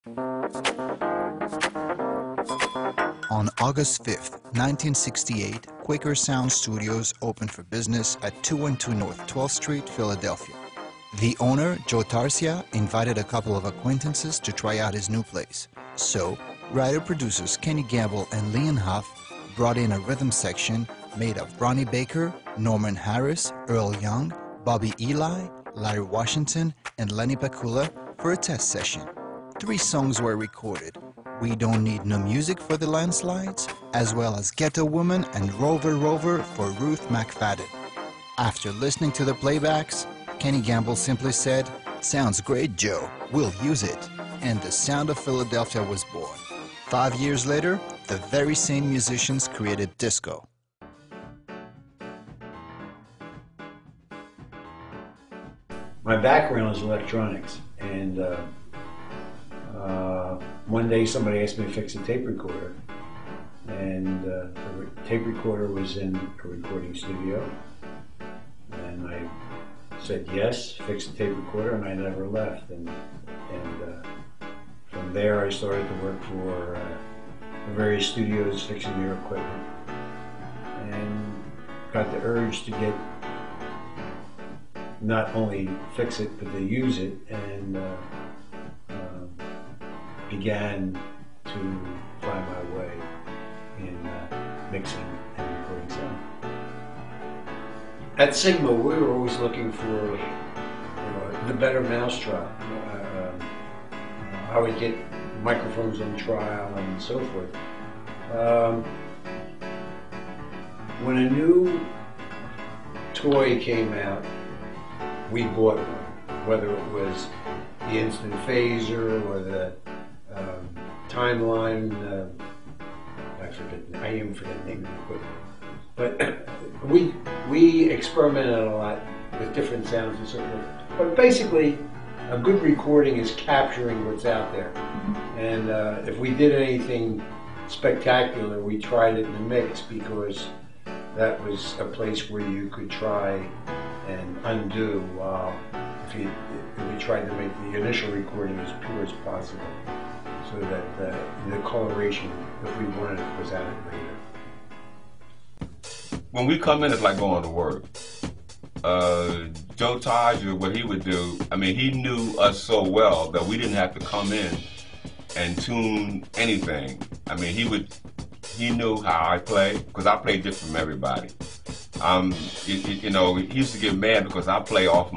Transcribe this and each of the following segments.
On August 5th, 1968, Quaker Sound Studios opened for business at 212 North 12th Street, Philadelphia. The owner, Joe Tarsia, invited a couple of acquaintances to try out his new place. So, writer-producers Kenny Gamble and Leon Huff brought in a rhythm section made of Ronnie Baker, Norman Harris, Earl Young, Bobby Eli, Larry Washington, and Lenny Pakula for a test session. 3 songs were recorded: We Don't Need No Music for the Landslides, as well as Ghetto Woman and Rover Rover for Ruth McFadden. After listening to the playbacks, Kenny Gamble simply said, "Sounds great, Joe, we'll use it." And the sound of Philadelphia was born. 5 years later, the very same musicians created disco. My background is electronics, and one day somebody asked me to fix a tape recorder, and the tape recorder was in a recording studio, and I said yes, fix the tape recorder, and I never left. And from there I started to work for various studios fixing their equipment, and got the urge to get not only fix it but to use it, and began to find my way in mixing and recording sound. At Sigma, we were always looking for the better mousetrap. I would get microphones on trial and so forth. When a new toy came out, we bought one, whether it was the instant phaser or the timeline. I even forget the name of the equipment. But we experimented a lot with different sounds and so forth. But basically, a good recording is capturing what's out there. And if we did anything spectacular, we tried it in the mix, because that was a place where you could try and undo, while if we tried to make the initial recording as pure as possible, so that the coloration, if we wanted it, was added later. When we come in, it's like going to work. Joe Tarsia, what he would do, I mean, he knew us so well that we didn't have to come in and tune anything. I mean, he knew how I play, because I play different from everybody. He used to get mad because I play off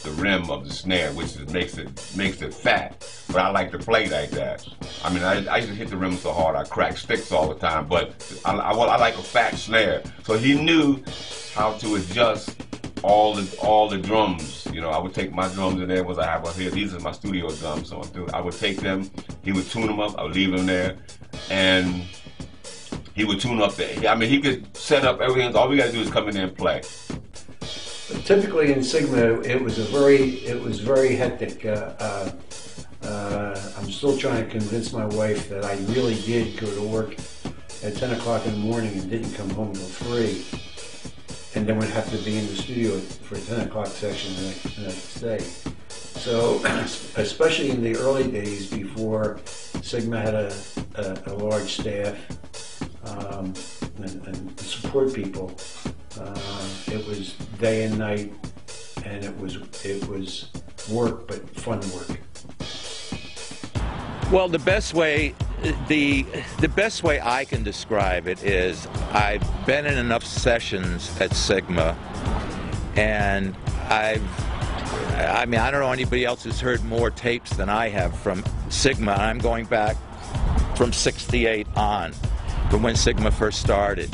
the rim of the snare, which makes it fat. But I like to play like that. I mean, I used to hit the rim so hard I crack sticks all the time. But I like a fat snare, so he knew how to adjust all the drums. I would take my drums in there, I have up here. These are my studio drums, so I would take them. He would tune them up. I would leave them there, and he would tune up he could set up everything. All we got to do is come in there and play. But typically in Sigma, it was very hectic. I'm still trying to convince my wife that I really did go to work at 10 o'clock in the morning and didn't come home till 3, and then would have to be in the studio for a 10 o'clock session the next day. So, especially in the early days before Sigma had a large staff, and support people, it was day and night, and it was work, but fun work. Well, the best way I can describe it is, I've been in enough sessions at Sigma, and I don't know anybody else who's heard more tapes than I have from Sigma. I'm going back from '68 on, from when Sigma first started.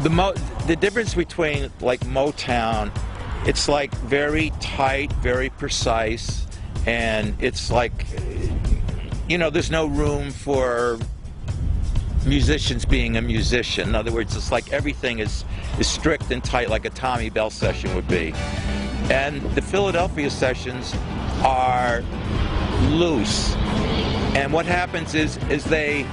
The difference between like Motown, it's like very tight, very precise, and it's like, there's no room for musicians being a musician. In other words, it's like everything is strict and tight, like a Tommy Bell session would be. And the Philadelphia sessions are loose. And what happens is they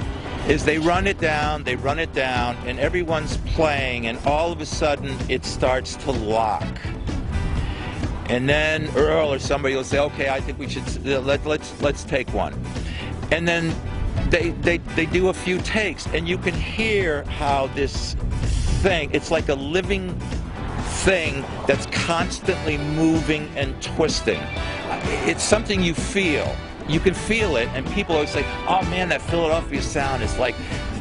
run it down, and everyone's playing, and all of a sudden it starts to lock. And then Earl or somebody will say, okay, I think we should, let's take one. And then they do a few takes, and you can hear how this thing, it's like a living thing that's constantly moving and twisting. It's something you feel. You can feel it, and people always say, oh man, that Philadelphia sound is like,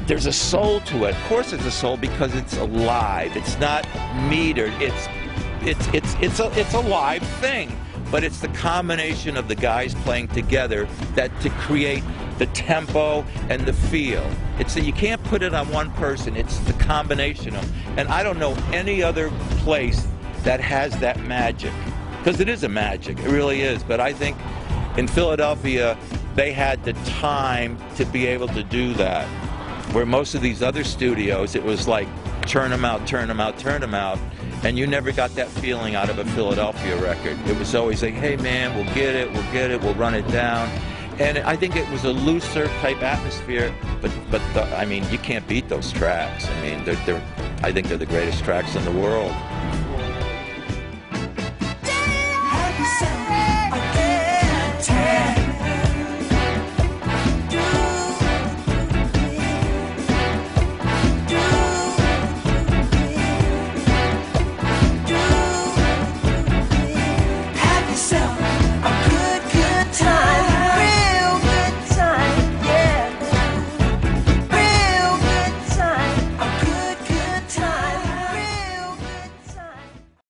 there's a soul to it. Of course there's a soul, because it's alive. It's not metered. It's a live thing, but it's the combination of the guys playing together that to create the tempo and the feel. It's that you can't put it on one person. It's the combination of them. And I don't know any other place that has that magic, because it is a magic. It really is. But I think in Philadelphia, they had the time to be able to do that. Where most of these other studios, it was like turn them out, turn them out, turn them out, and you never got that feeling out of a Philadelphia record. It was always like, hey man, we'll get it, we'll run it down. And I think it was a looser type atmosphere, but I mean, you can't beat those tracks. I mean, I think they're the greatest tracks in the world.